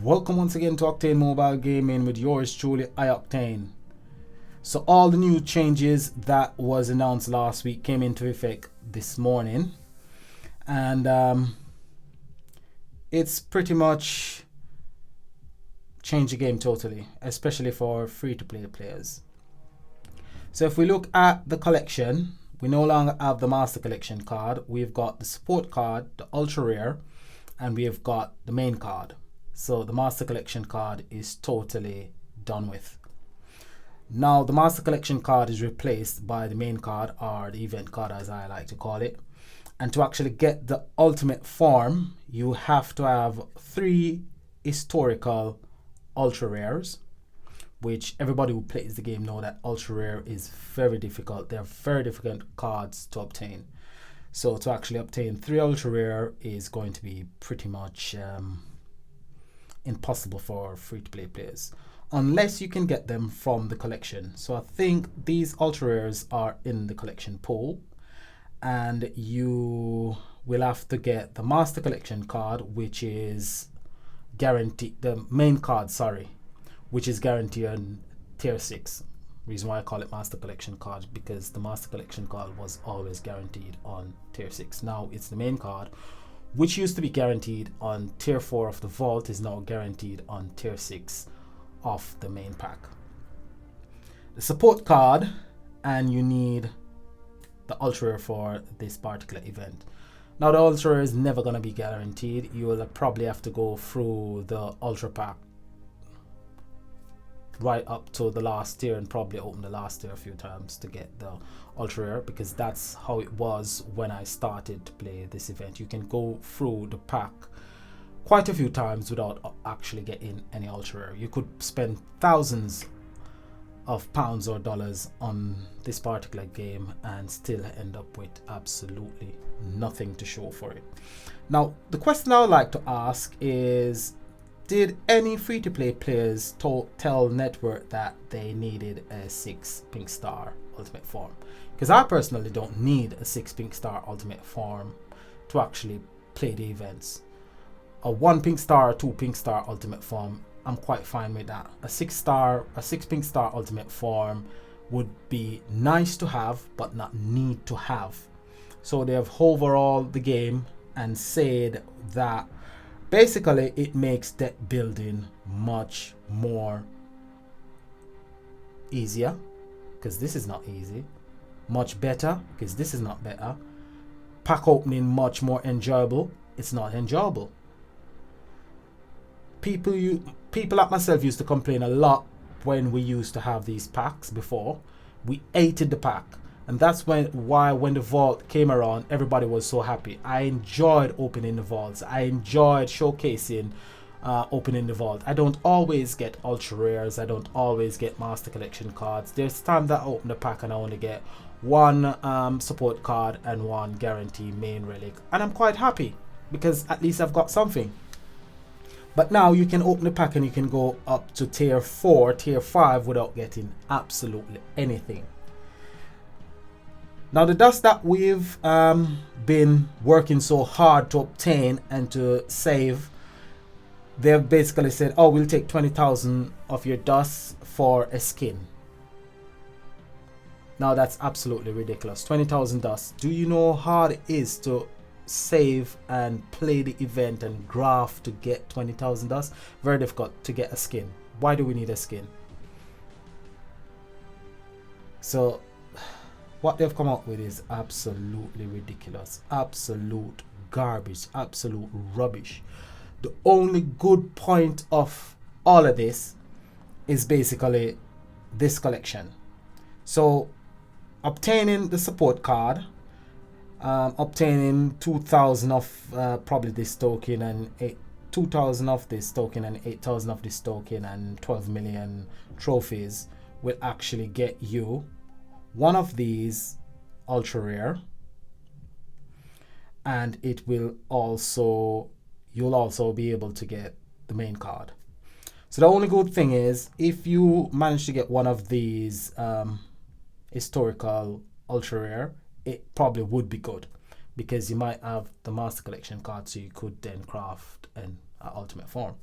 Welcome once again to Octane Mobile Gaming with yours truly, iOctane. So all the new changes that was announced last week came into effect this morning, and it's pretty much changed the game totally, especially for free-to-play players. So if we look at the collection, we no longer have the Master Collection card. We've got the Support card, the Ultra Rare, and we've got the main card. So the Master Collection card is totally done with. Now the Master Collection card is replaced by the main card, or the event card as I like to call it. And to actually get the ultimate form, you have to have 3 historical Ultra Rares, which everybody who plays the game know that Ultra Rare is very difficult. They're very difficult cards to obtain. So to actually obtain 3 Ultra Rare is going to be pretty much impossible for free-to-play players, unless you can get them from the collection. So I think these Ultra Rares are in the collection pool, and you will have to get the Master Collection card, which is guaranteed, the main card, sorry, which is guaranteed on tier 6. Reason why I call it Master Collection card, because the Master Collection card was always guaranteed on tier 6. Now it's the main card, which used to be guaranteed on tier 4 of the vault, is now guaranteed on tier 6 of the main pack. The Support card, and you need the Ultra Rare for this particular event. Now the Ultra Rare is never going to be guaranteed. You will probably have to go through the Ultra pack right up to the last tier and probably open the last tier a few times to get the Ultra Rare, because that's how it was when I started to play this event. You can go through the pack quite a few times without actually getting any Ultra Rare. You could spend thousands of pounds or dollars on this particular game and still end up with absolutely nothing to show for it. Now the question I would like to ask is, did any free-to-play players tell Network that they needed a 6 pink star ultimate form? Because I personally don't need a 6 pink star ultimate form to actually play the events. A 1 pink star or 2 pink star ultimate form, I'm quite fine with that. A 6 pink star ultimate form would be nice to have, but not need to have. So they have overhauled the game and said that basically it makes deck building much more easier, because this is not easy. Much better, because this is not better. Pack opening much more enjoyable. It's not enjoyable. People like myself used to complain a lot when we used to have these packs before. We hated the pack, and that's why when the vault came around, everybody was so happy. I enjoyed opening the vaults. I enjoyed showcasing opening the vault. I don't always get Ultra Rares. I don't always get Master Collection cards. There's times that I open the pack and I only get 1 support card and 1 guarantee main relic, and I'm quite happy because at least I've got something. But now you can open the pack and you can go up to tier 4, tier 5 without getting absolutely anything. Now the dust that we've been working so hard to obtain and to save, they've basically said, oh, we'll take 20,000 of your dust for a skin. Now that's absolutely ridiculous. 20,000 dust. Do you know how hard it is to save and play the event and graph to get 20,000 dust? Very difficult to get a skin. Why do we need a skin? So what they've come up with is absolutely ridiculous, absolute garbage, absolute rubbish. The only good point of all of this is basically this collection. So obtaining the support card, obtaining 2,000 of probably this token, and 2,000 of this token, and 8,000 of this token, and 12 million trophies will actually get you one of these Ultra Rare, and it will also, you'll also be able to get the main card. So the only good thing is, if you manage to get one of these historical Ultra Rare, it probably would be good, because you might have the Master Collection card, so you could then craft an ultimate form.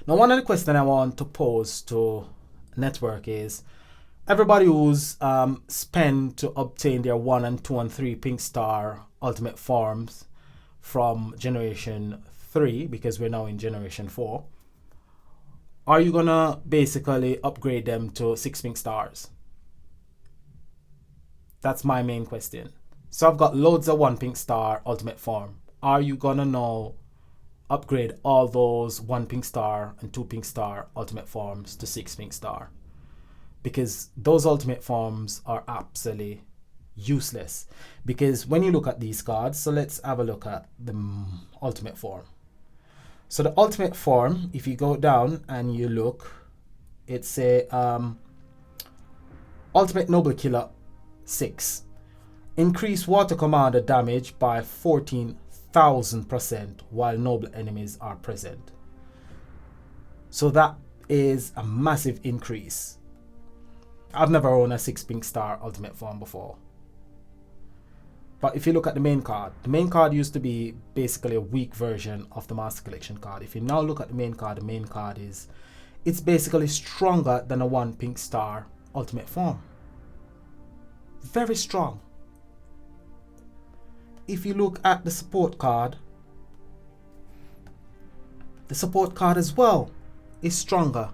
Now, one of the questions I want to pose to network is, everybody who's spent to obtain their 1 and 2 and 3 pink star ultimate forms from generation 3, because we're now in generation 4, are you gonna basically upgrade them to 6 pink stars? That's my main question. So I've got loads of 1 pink star ultimate form. Are you gonna now upgrade all those 1 pink star and 2 pink star ultimate forms to 6 pink star? Because those ultimate forms are absolutely useless. Because when you look at these cards, so let's have a look at the ultimate form. So the ultimate form, if you go down and you look, it's a Ultimate Noble Killer 6. Increase water commander damage by 14,000% while noble enemies are present. So that is a massive increase. I've never owned a 6 pink star ultimate form before. But if you look at the main card used to be basically a weak version of the Master Collection card. If you now look at the main card is, it's basically stronger than a 1 pink star ultimate form. Very strong. If you look at the support card as well is stronger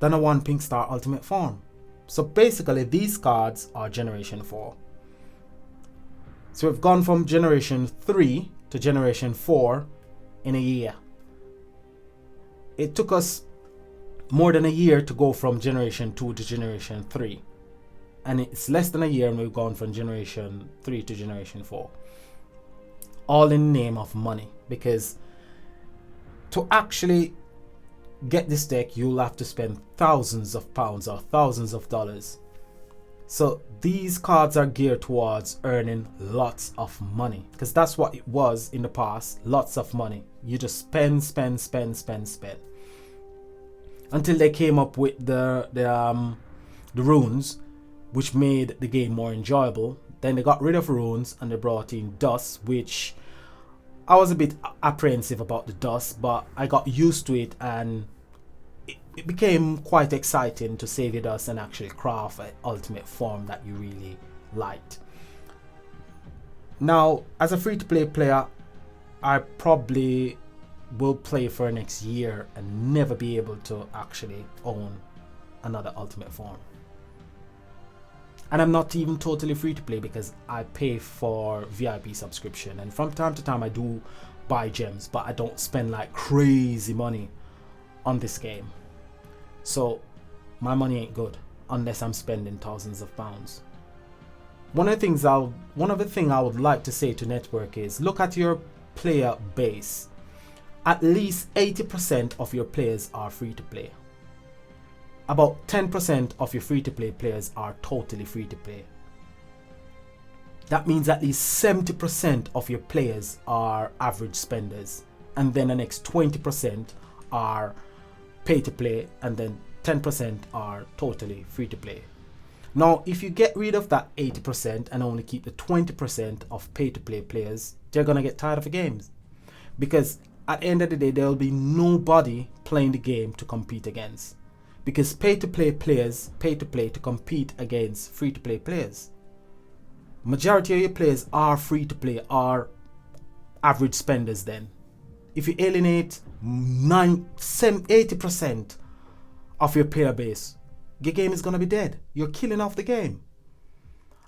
than a 1 pink star ultimate form. So basically these cards are generation 4. So we've gone from generation 3 to generation 4 in a year. It took us more than a year to go from generation 2 to generation 3. And it's less than a year and we've gone from generation 3 to generation 4. All in the name of money. Because to actually get this deck, you'll have to spend thousands of pounds or thousands of dollars. So these cards are geared towards earning lots of money, because that's what it was in the past. Lots of money. You just spend until they came up with the runes, which made the game more enjoyable. Then they got rid of runes and they brought in dust, which I was a bit apprehensive about the dust, but I got used to it and it became quite exciting to save your dust and actually craft an ultimate form that you really liked. Now, as a free-to-play player, I probably will play for the next year and never be able to actually own another ultimate form. And I'm not even totally free to play because I pay for VIP subscription, and from time to time I do buy gems, but I don't spend like crazy money on this game. So my money ain't good unless I'm spending thousands of pounds. One of the things I would like to say to network is, look at your player base. At least 80% of your players are free to play. About 10% of your free to play players are totally free to play. That means at least 70% of your players are average spenders, and then the next 20% are pay to play, and then 10% are totally free to play. Now, if you get rid of that 80% and only keep the 20% of pay to play players, they're gonna get tired of the games, because at the end of the day, there will be nobody playing the game to compete against. Because pay to play players pay to play to compete against free to play players. Majority of your players are free to play, are average spenders. Then if you alienate 80% of your player base, your game is going to be dead. You're killing off the game.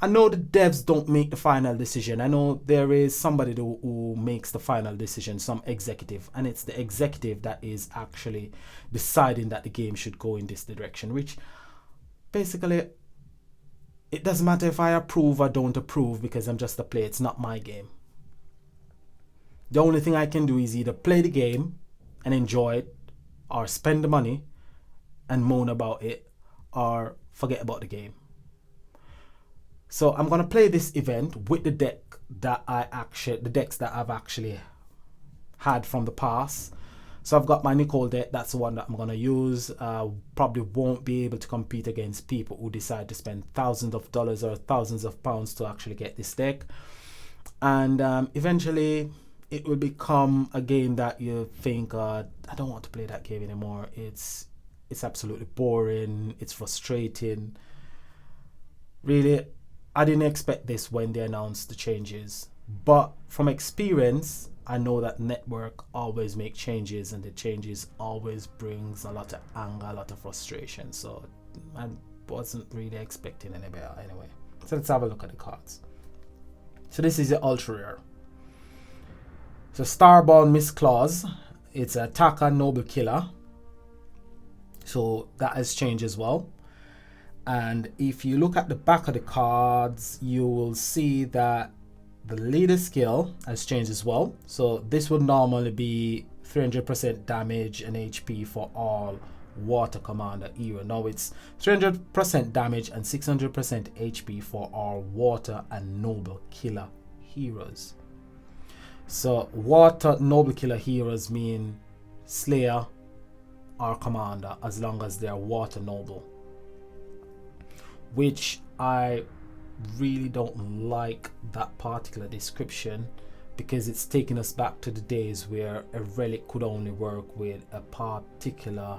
I know the devs don't make the final decision. I know there is somebody who makes the final decision, some executive, and it's the executive that is actually deciding that the game should go in this direction, which basically it doesn't matter if I approve or don't approve, because I'm just a player. It's not my game. The only thing I can do is either play the game and enjoy it, or spend the money and moan about it, or forget about the game. So I'm gonna play this event with the decks that I've actually had from the past. So I've got my Nicole deck. That's the one that I'm gonna use. Probably won't be able to compete against people who decide to spend thousands of dollars or thousands of pounds to actually get this deck. And eventually, it will become a game that you think, I don't want to play that game anymore. It's absolutely boring. It's frustrating. Really, I didn't expect this when they announced the changes. But from experience, I know that network always make changes, and the changes always brings a lot of anger, a lot of frustration. So I wasn't really expecting any better anyway. So let's have a look at the cards. So this is the ultra rare. So Starborn Miss Claus, it's an attacker, noble killer. So that has changed as well. And if you look at the back of the cards, you will see that the leader skill has changed as well. So this would normally be 300% damage and HP for all water commander hero. Now it's 300% damage and 600% HP for all water and noble killer heroes. So water noble killer heroes mean slayer or commander, as long as they are water noble, which I really don't like that particular description, because it's taking us back to the days where a relic could only work with a particular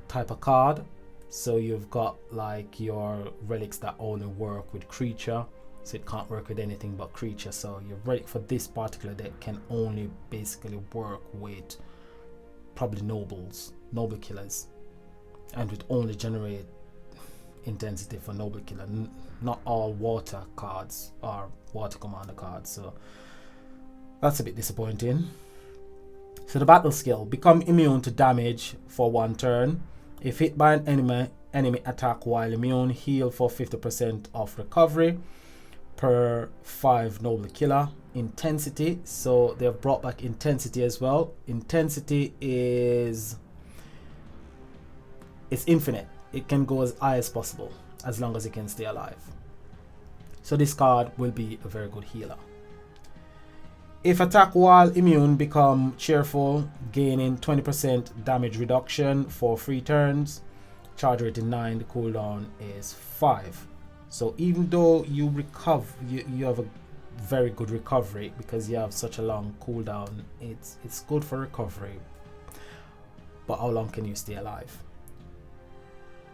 type of card. So you've got like your relics that only work with creature, so it can't work with anything but creature. So your relic for this particular deck can only basically work with probably noble killers, and would only generate intensity for noble killer. Not all water cards are water commander cards, so that's a bit disappointing. So the battle skill: become immune to damage for 1 turn. If hit by an enemy attack while immune, heal for 50% of recovery per 5 noble killer. Intensity, so they've brought back intensity as well. Intensity is infinite. It can go as high as possible as long as it can stay alive. So this card will be a very good healer. If attack while immune, become cheerful, gaining 20% damage reduction for 3 turns. Charge rate is 9, the cooldown is 5. So even though you recover, you have a very good recovery because you have such a long cooldown. It's good for recovery, but how long can you stay alive?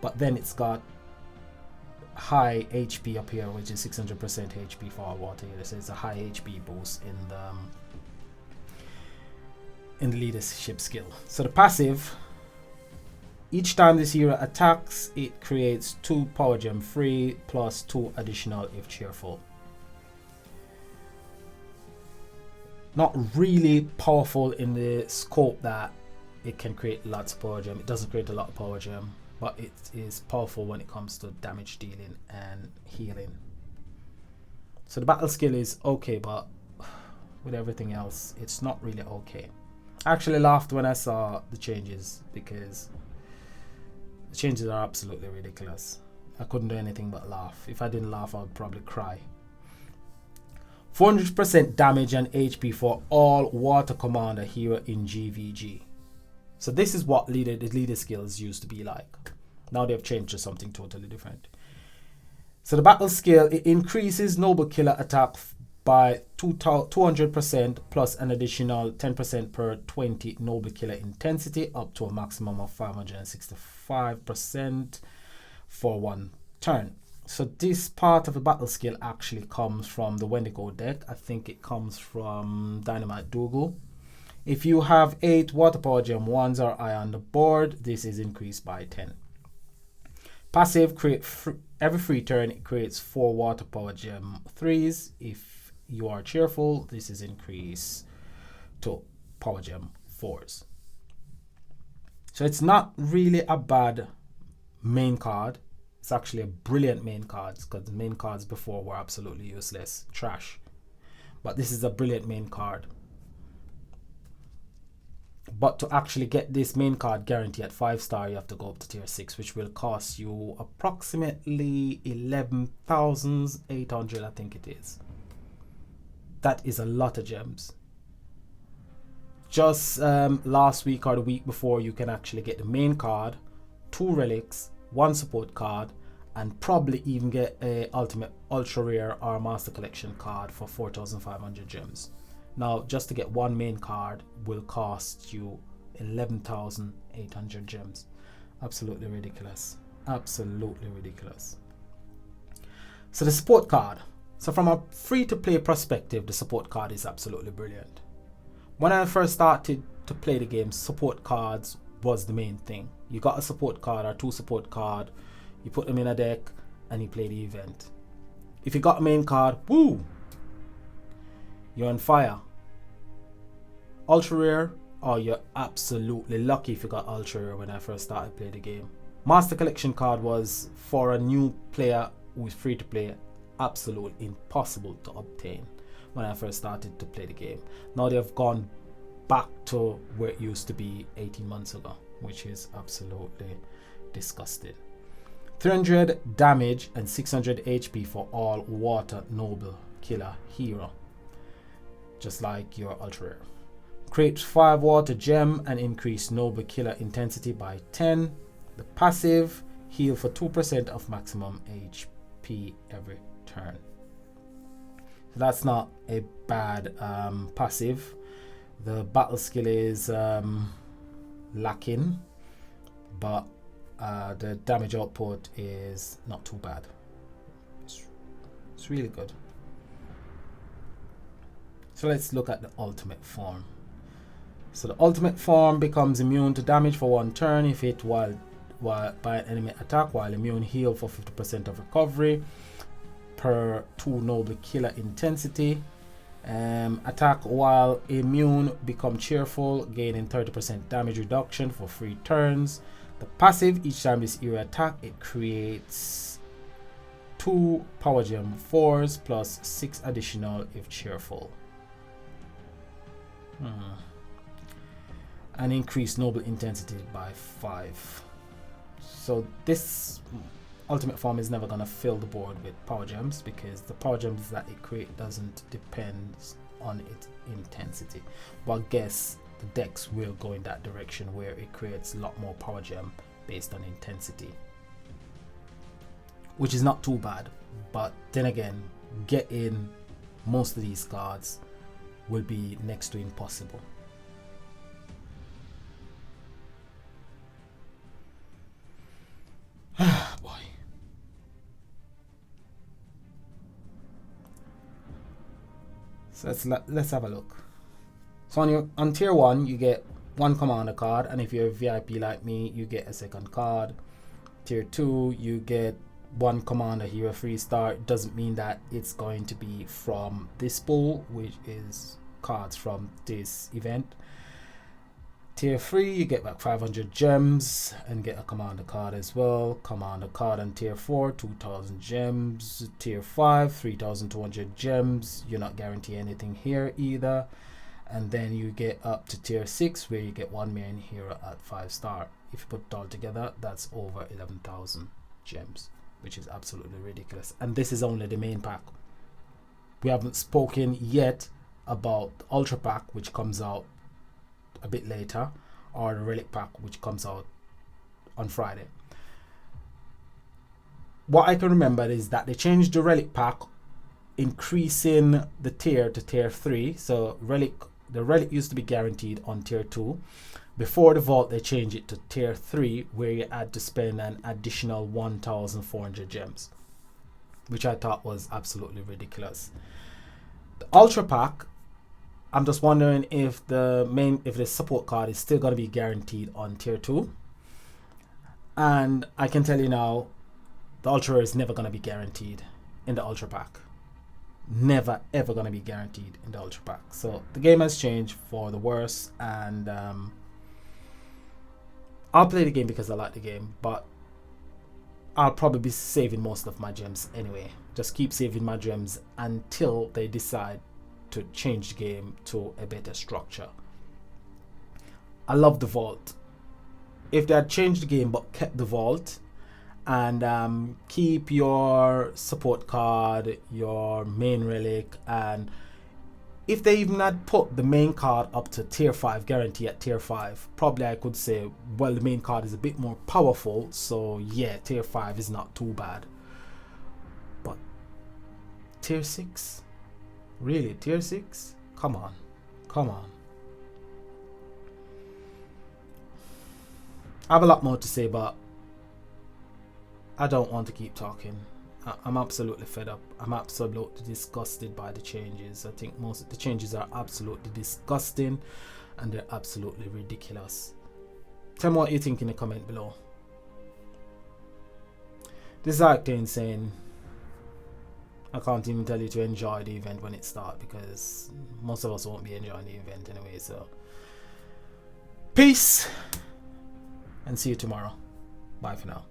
But then it's got high HP up here, which is 600% HP for all water healers. So it's a high HP boost in the leadership skill. So the passive: each time this hero attacks, it creates 2 power gem free plus 2 additional if cheerful. Not really powerful in the scope that it can create lots of power gem. It doesn't create a lot of power gem, but it is powerful when it comes to damage dealing and healing. So the battle skill is okay, but with everything else, it's not really okay. I actually laughed when I saw the changes, because the changes are absolutely ridiculous. I couldn't do anything but laugh. If I didn't laugh, I would probably cry. 400% damage and HP for all water commander hero in GVG. So this is what the leader skills used to be like. Now they've changed to something totally different. So the battle skill: it increases noble killer attack by 200% plus an additional 10% per 20 noble killer intensity, up to a maximum of 565% for 1 turn. So this part of the battle skill actually comes from the Lgoh deck. I think it comes from Dynamite Dougal. If you have 8 water power gem 1s or higher on the board, this is increased by 10. Passive: every free turn it creates 4 water power gem 3s. If you are cheerful, this is increased to power gem 4s. So it's not really a bad main card. It's actually a brilliant main card, because the main cards before were absolutely useless, trash. But this is a brilliant main card. But to actually get this main card guarantee at 5-star, you have to go up to tier 6, which will cost you approximately 11,800, I think it is. That is a lot of gems. Just last week or the week before, you can actually get the main card, 2 relics, 1 support card, and probably even get a ultimate ultra rare or master collection card for 4,500 gems. Now, just to get one main card will cost you 11,800 gems. Absolutely ridiculous. Absolutely ridiculous. So the support card. So from a free-to-play perspective, the support card is absolutely brilliant. When I first started to play the game, support cards was the main thing. You got a support card or two support card, you put them in a deck, and you play the event. If you got a main card, woo! You're on fire. Ultra rare, oh, you're absolutely lucky if you got ultra rare when I first started playing the game. Master Collection card was, for a new player who is free to play, absolutely impossible to obtain when I first started to play the game. Now they've gone back to where it used to be 18 months ago, which is absolutely disgusting. 300 damage and 600 HP for all water noble killer hero, just like your ultra rare. Create 5 water gem and increase noble killer intensity by 10. The passive, heal for 2% of maximum HP every turn. So that's not a bad passive. The battle skill is lacking, but the damage output is not too bad. It's really good. So let's look at the ultimate form. So the ultimate form becomes immune to damage for 1 turn if hit while by an enemy attack, while immune heal for 50% of recovery per 2 noble killer intensity. Attack while immune, become cheerful, gaining 30% damage reduction for 3 turns. The passive, each time this hero attack, it creates 2 power gem 4s plus 6 additional if cheerful. And increase noble intensity by 5. So this ultimate form is never gonna fill the board with power gems because the power gems that it creates doesn't depend on its intensity. But I guess the decks will go in that direction where it creates a lot more power gem based on intensity, which is not too bad. But then again, getting most of these cards will be next to impossible. Boy. So let's have a look. So on tier 1 you get 1 commander card, and if you're a VIP like me, you get a second card. Tier 2 you get 1 commander hero free start. Doesn't mean that it's going to be from this pool, which is cards from this event. Tier 3 you get back 500 gems and get a commander card as well. Commander card on tier 4, 2000 gems. Tier 5, 3200 gems. You're not guaranteed anything here either. And then you get up to tier 6 where you get 1 main hero at 5-star. If you put it all together, that's over 11,000 gems, which is absolutely ridiculous. And this is only the main pack. We haven't spoken yet about the ultra pack, which comes out a bit later, or the relic pack, which comes out on Friday. What I can remember is that they changed the relic pack, increasing the tier to tier 3. So the relic used to be guaranteed on tier 2. Before the vault, they changed it to tier 3, where you had to spend an additional 1,400 gems, which I thought was absolutely ridiculous. The ultra pack, I'm just wondering if the support card is still going to be guaranteed on tier 2. And I can tell you now, the ultra rare is never going to be guaranteed in the ultra pack. Never ever going to be guaranteed in the ultra pack. So the game has changed for the worse, and I'll play the game because I like the game, but I'll probably be saving most of my gems anyway. Just keep saving my gems until they decide to change the game to a better structure. I love the vault. If they had changed the game but kept the vault and keep your support card, your main relic, and if they even had put the main card up to tier 5 guarantee at tier 5, probably I could say, well, the main card is a bit more powerful, so yeah, tier 5 is not too bad. But tier 6? Really, tier 6? Come on. Come on. I have a lot more to say, but I don't want to keep talking. I'm absolutely fed up. I'm absolutely disgusted by the changes. I think most of the changes are absolutely disgusting and they're absolutely ridiculous. Tell me what you think in the comment below. This is acting saying I can't even tell you to enjoy the event when it starts, because most of us won't be enjoying the event anyway. So peace and see you tomorrow. Bye for now.